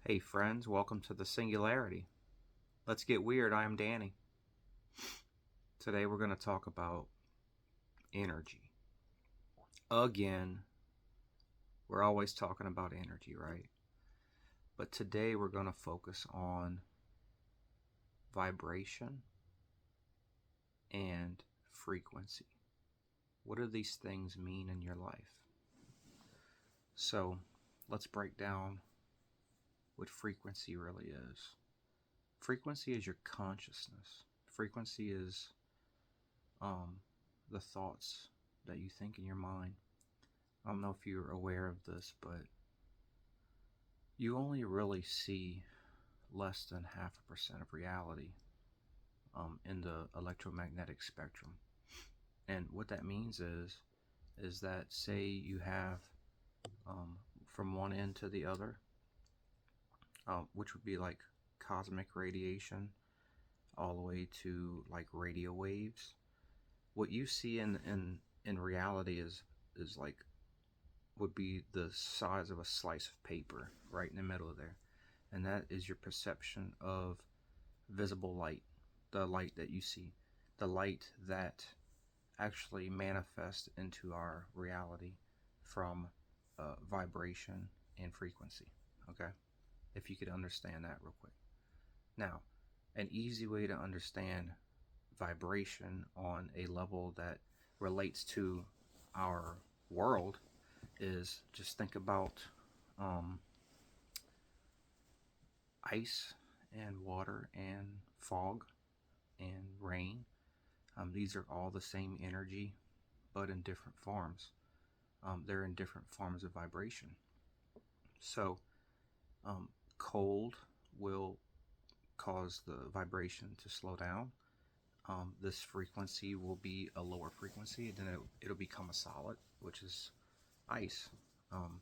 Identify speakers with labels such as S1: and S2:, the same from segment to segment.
S1: Hey friends, welcome to the Singularity. Let's get weird. I am Danny. Today we're going to talk about energy. Again, we're always talking about energy, right? But today we're going to focus on vibration and frequency. What do these things mean in your life? So let's break down what frequency really is. Frequency is your consciousness. Frequency is the thoughts that you think in your mind. I don't know if you're aware of this, but you only really see less than 0.5% of reality in the electromagnetic spectrum. And what that means is that, say you have from one end to the other, which would be like cosmic radiation, all the way to like radio waves. What you see in reality is like would be the size of a slice of paper right in the middle of there, and that is your perception of visible light, the light that you see, the light that actually manifests into our reality from vibration and frequency. Okay, if you could understand that real quick. Now, an easy way to understand vibration on a level that relates to our world is just think about um, ice and water and fog and rain. These are all the same energy, but in different forms. They're in different forms of vibration. So, cold will cause the vibration to slow down. This frequency will be a lower frequency, and then it'll become a solid, which is ice. Um,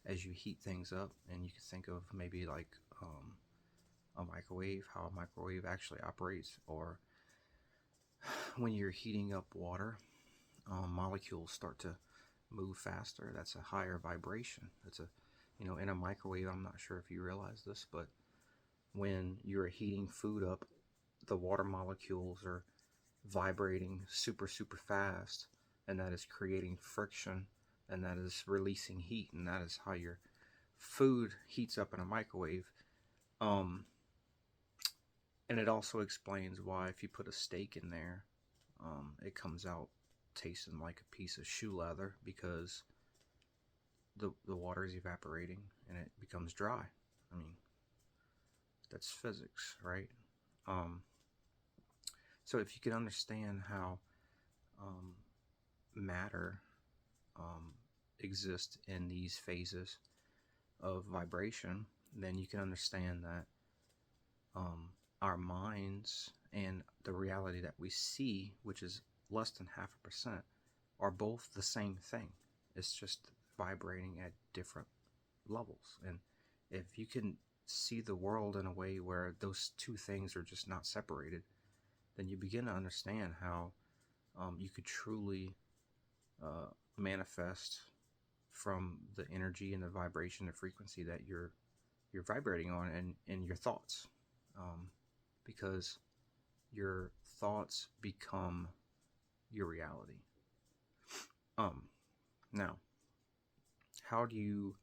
S1: as you heat things up, and you can think of maybe like a microwave, how a microwave actually operates, or when you're heating up water, molecules start to move faster. That's a higher vibration. That's a, in a microwave, I'm not sure if you realize this, but when you're heating food up, the water molecules are vibrating super, super fast, and that is creating friction, and that is releasing heat, and that is how your food heats up in a microwave. And it also explains why if you put a steak in there, it comes out tasting like a piece of shoe leather, because the water is evaporating and it becomes dry. I mean, that's physics, right? Um, so if you can understand how um, matter um, exists in these phases of vibration, then you can understand that um, our minds and the reality that we see, which is less than 0.5%, are both the same thing. It's just vibrating at different levels. And if you can see the world in a way where those two things are just not separated, then you begin to understand how you could truly manifest from the energy and the vibration and frequency that you're vibrating on, and in your thoughts, because your thoughts become your reality. Now, how do you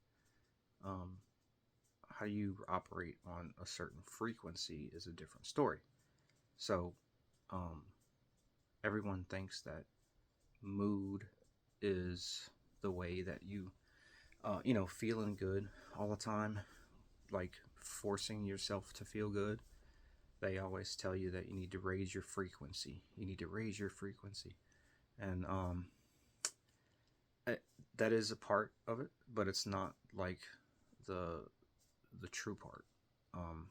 S1: um, how you operate on a certain frequency is a different story. So, um, everyone thinks that mood is the way that feeling good all the time, like forcing yourself to feel good. They always tell you that you need to raise your frequency. You need to raise your frequency, and that is a part of it, but it's not like the the true part. Um,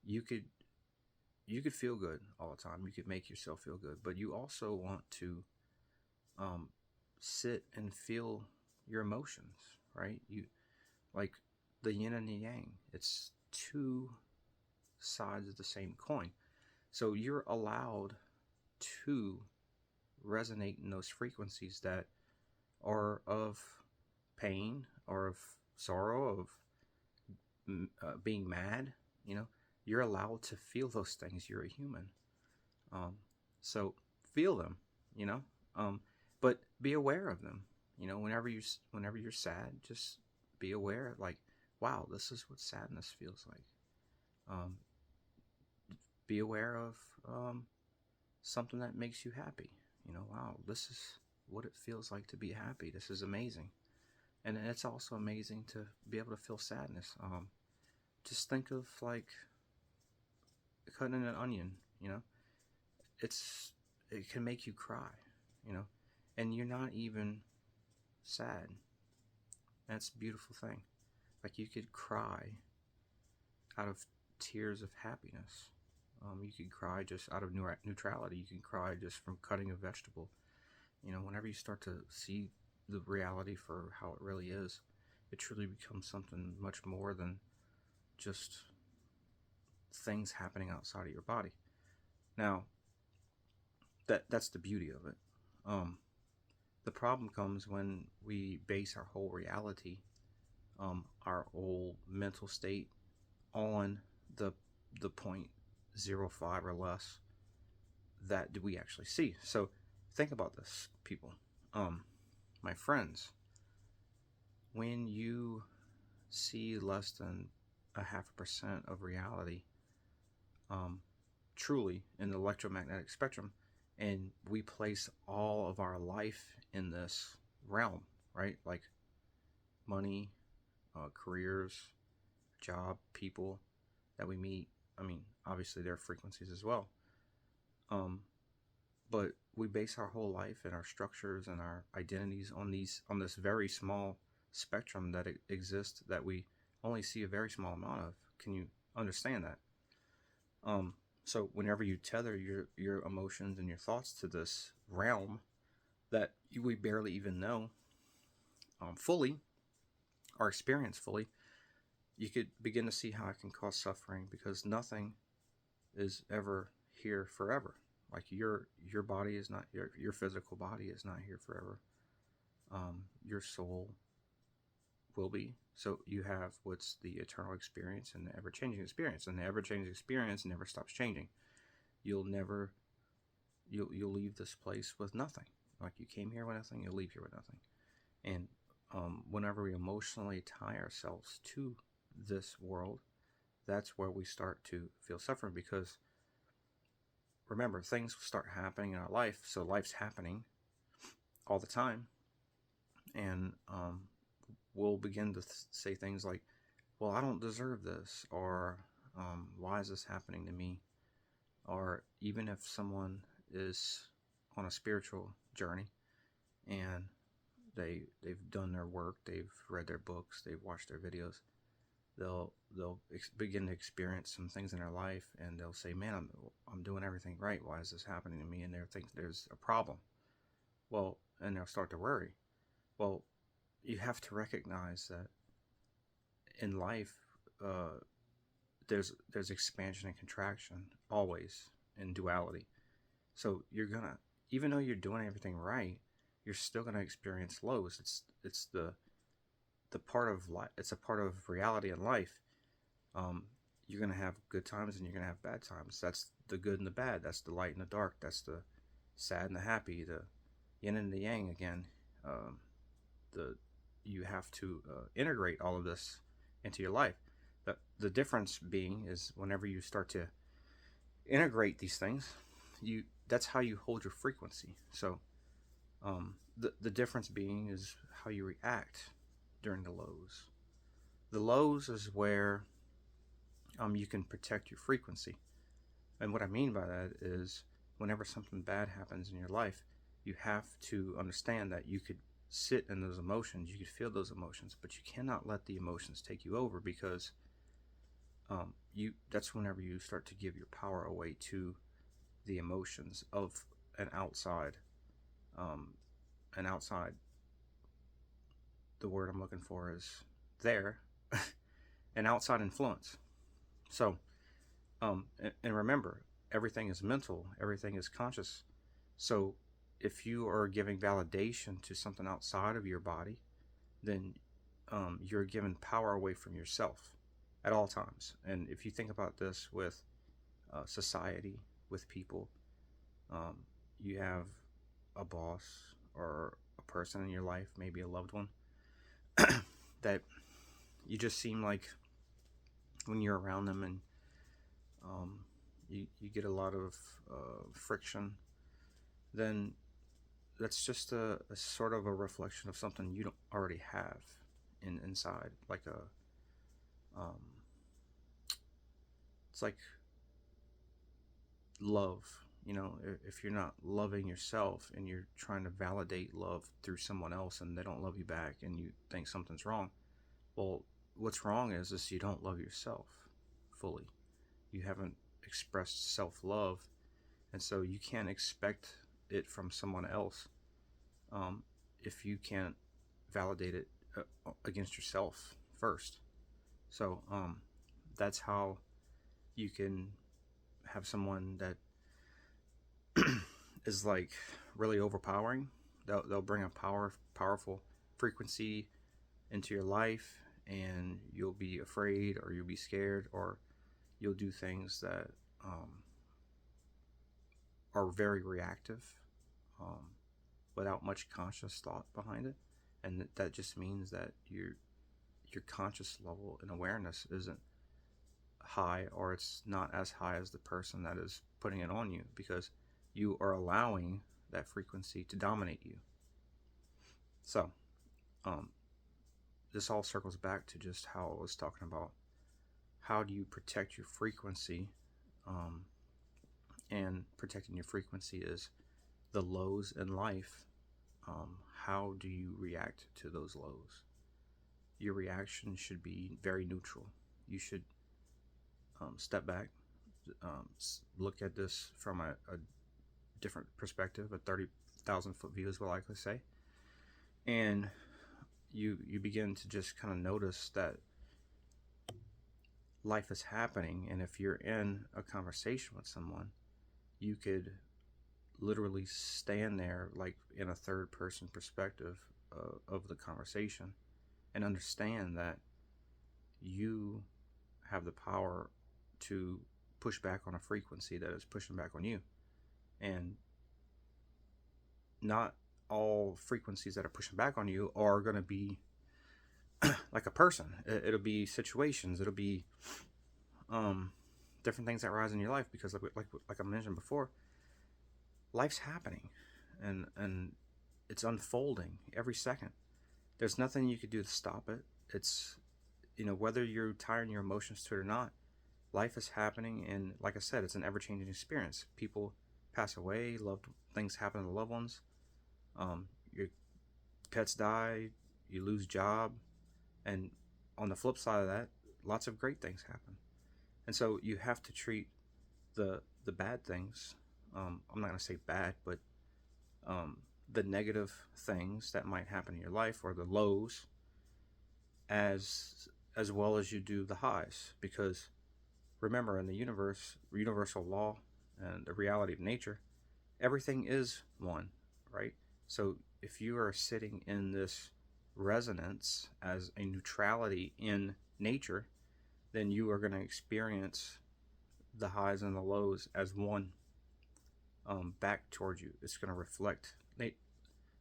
S1: you could you could feel good all the time. You could make yourself feel good, but you also want to um, sit and feel your emotions, right? You like the yin and the yang. It's two sides of the same coin. So you're allowed to resonate in those frequencies that are of pain or of sorrow, of being mad, you know, you're allowed to feel those things. You're a human. Um, so feel them, you know, but be aware of them. You know, whenever you're sad, just be aware. Like, wow, this is what sadness feels like. Um, be aware of something that makes you happy. You know, wow, this is what it feels like to be happy. This is amazing, and it's also amazing to be able to feel sadness. Just think of like cutting an onion. You know, it's it can make you cry. You know, and you're not even sad. That's a beautiful thing. Like you could cry out of tears of happiness. You can cry just out of neutrality. You can cry just from cutting a vegetable. You know, whenever you start to see the reality for how it really is, it truly becomes something much more than just things happening outside of your body. Now, that's the beauty of it. Um, the problem comes when we base our whole reality, our whole mental state, on the the 0.05 or less that do we actually see. So think about this, people. My friends, when you see less than a 0.5% of reality, um, truly in the electromagnetic spectrum, and we place all of our life in this realm, right? Like money, careers, job, people that we meet. I mean, obviously there are frequencies as well. Um, but we base our whole life and our structures and our identities on this very small spectrum that exists that we only see a very small amount of. Can you understand that? So whenever you tether your emotions and your thoughts to this realm that we barely even know fully or experience fully, you could begin to see how it can cause suffering, because nothing is ever here forever. Like your body is not your physical body is not here forever. Your soul will be. So you have what's the eternal experience and the ever changing experience, and the ever changing experience never stops changing. You'll never you'll leave this place with nothing. Like you came here with nothing, you'll leave here with nothing. And whenever we emotionally tie ourselves to this world, that's where we start to feel suffering, because remember, things start happening in our life. So life's happening all the time. And we'll begin to say things like, well, I don't deserve this. Or why is this happening to me? Or even if someone is on a spiritual journey and they've done their work, they've read their books, they've watched their videos, they'll begin to experience some things in their life, and they'll say, "Man, I'm doing everything right. Why is this happening to me?" And they'll think there's a problem. Well, and they'll start to worry. Well, you have to recognize that in life, uh, there's expansion and contraction always in duality. So you're gonna, even though you're doing everything right, you're still gonna experience lows. It's the part of life. It's a part of reality in life. Um, you're gonna have good times and you're gonna have bad times. That's the good and the bad. That's the light and the dark. That's the sad and the happy. The yin and the yang again. Um, the you have to integrate all of this into your life. The difference being is whenever you start to integrate these things, that's how you hold your frequency. So the difference being is how you react during the lows. The lows is where you can protect your frequency. And what I mean by that is whenever something bad happens in your life, you have to understand that you could sit in those emotions, you could feel those emotions, but you cannot let the emotions take you over, because that's whenever you start to give your power away to the emotions of an outside um, an outside the word I'm looking for is there an outside influence. So and remember, everything is mental, everything is conscious. So if you are giving validation to something outside of your body, then you're giving power away from yourself. at all times. And if you think about this with society, with people, um, you have a boss or a person in your life, maybe a loved one, that you just seem like when you're around them and um, you get a lot of friction, then that's just a sort of a reflection of something you don't already have inside, like um, it's like love. You know, if you're not loving yourself and you're trying to validate love through someone else and they don't love you back and you think something's wrong, well, what's wrong is you don't love yourself fully. You haven't expressed self-love, and so you can't expect it from someone else um, if you can't validate it against yourself first. So that's how you can have someone that is like really overpowering. They'll bring a powerful frequency into your life, and you'll be afraid, or you'll be scared, or you'll do things that are very reactive, um, without much conscious thought behind it, and that just means that your conscious level and awareness isn't high, or it's not as high as the person that is putting it on you, because you are allowing that frequency to dominate you. So um, this all circles back to just how I was talking about how do you protect your frequency, um, and protecting your frequency is the lows in life. How do you react to those lows? Your reaction should be very neutral. You should step back, look at this from a different perspective, a 30,000 foot view, as we'll likely say, and you begin to just kind of notice that life is happening. And if you're in a conversation with someone, you could literally stand there like in a third person perspective of the conversation and understand that you have the power to push back on a frequency that is pushing back on you. And not all frequencies that are pushing back on you are going to be like a person. It'll be situations. It'll be different things that rise in your life, because like I mentioned before, life's happening, and it's unfolding every second. There's nothing you could do to stop it. It's, whether you're tying your emotions to it or not, life is happening, and like I said, it's an ever-changing experience. People pass away, loved things happen to loved ones. Your pets die, you lose job, and on the flip side of that, lots of great things happen. And so you have to treat the bad things. I'm not going to say bad, but the negative things that might happen in your life, or the lows, as well as you do the highs. Because remember, in the universal law and the reality of nature, everything is one, right? So if you are sitting in this resonance as a neutrality in nature, then you are going to experience the highs and the lows as one, back towards you. It's going to reflect,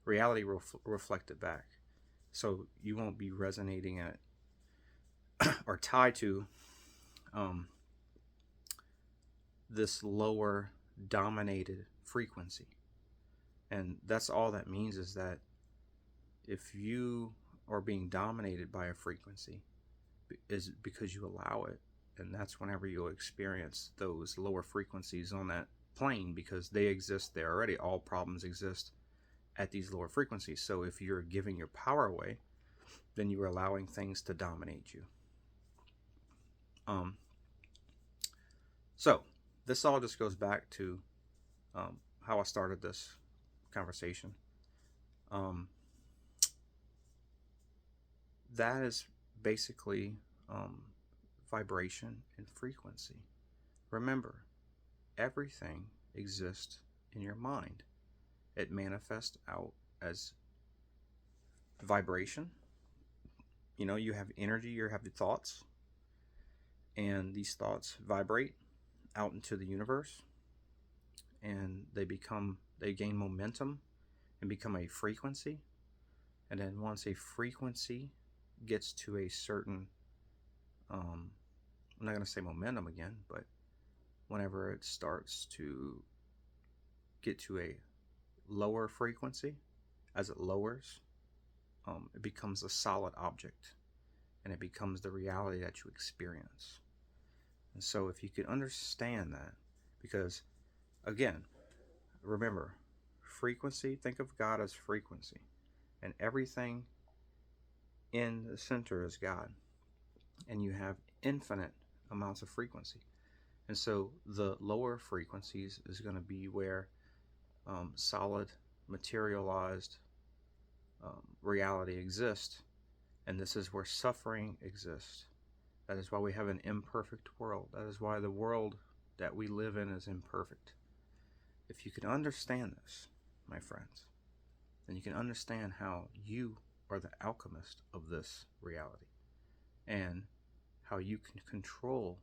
S1: reality will reflect it back. So you won't be resonating at or tied to this lower dominated frequency. And that's all that means, is that if you are being dominated by a frequency, is because you allow it. And that's whenever you'll experience those lower frequencies on that plane, because they exist there already. All problems exist at these lower frequencies. So if you're giving your power away, then you're allowing things to dominate you. So this all just goes back to how I started this conversation. That is basically vibration and frequency. Remember, everything exists in your mind. It manifests out as vibration. You have energy, you have the thoughts, And these thoughts vibrate out into the universe, and they gain momentum and become a frequency. And then once a frequency gets to a certain, I'm not going to say momentum again, but whenever it starts to get to a lower frequency, as it lowers, it becomes a solid object, and it becomes the reality that you experience. And so if you could understand that, because again, remember, frequency, think of God as frequency, and everything in the center is God, and you have infinite amounts of frequency. And so the lower frequencies is going to be where solid, materialized reality exists, and this is where suffering exists. That is why we have an imperfect world. That is why the world that we live in is imperfect. If you can understand this, my friends, then you can understand how you are the alchemist of this reality, and how you can control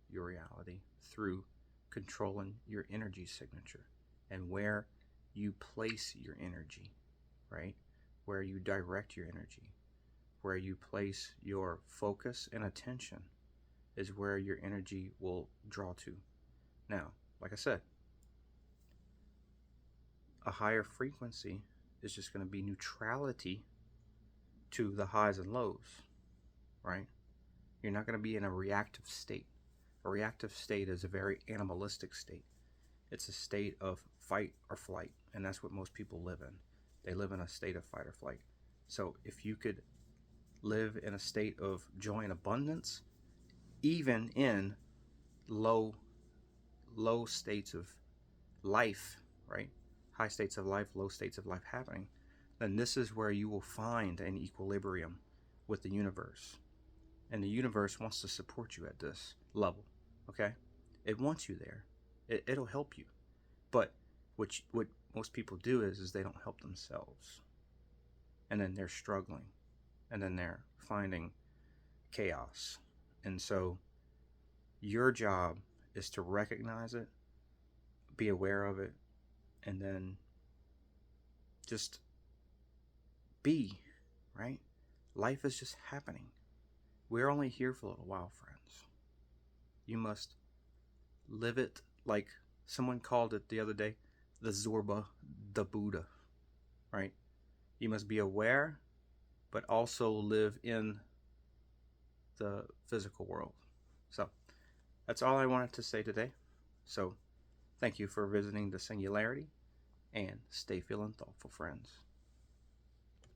S1: your reality through controlling your energy signature and where you place your energy, right? Where you direct your energy, where you place your focus and attention is where your energy will draw to. Now, like I said, a higher frequency is just going to be neutrality to the highs and lows, right? You're not going to be in a reactive state. A reactive state is a very animalistic state. It's a state of fight or flight, and that's what most people live in. They live in a state of fight or flight. So if you could live in a state of joy and abundance, even in low states of life, right? High states of life, low states of life happening, then this is where you will find an equilibrium with the universe. And the universe wants to support you at this level, okay? It wants you there. It'll help you. But what most people do is they don't help themselves. And then they're struggling. And then they're finding chaos. And so your job is to recognize it, be aware of it, and then just be, right? Life is just happening. We're only here for a little while, friends. You must live it like someone called it the other day, the Zorba, the Buddha, right? You must be aware, but also live in the physical world. So that's all I wanted to say today. So thank you for visiting the Singularity, and stay feeling thoughtful, friends.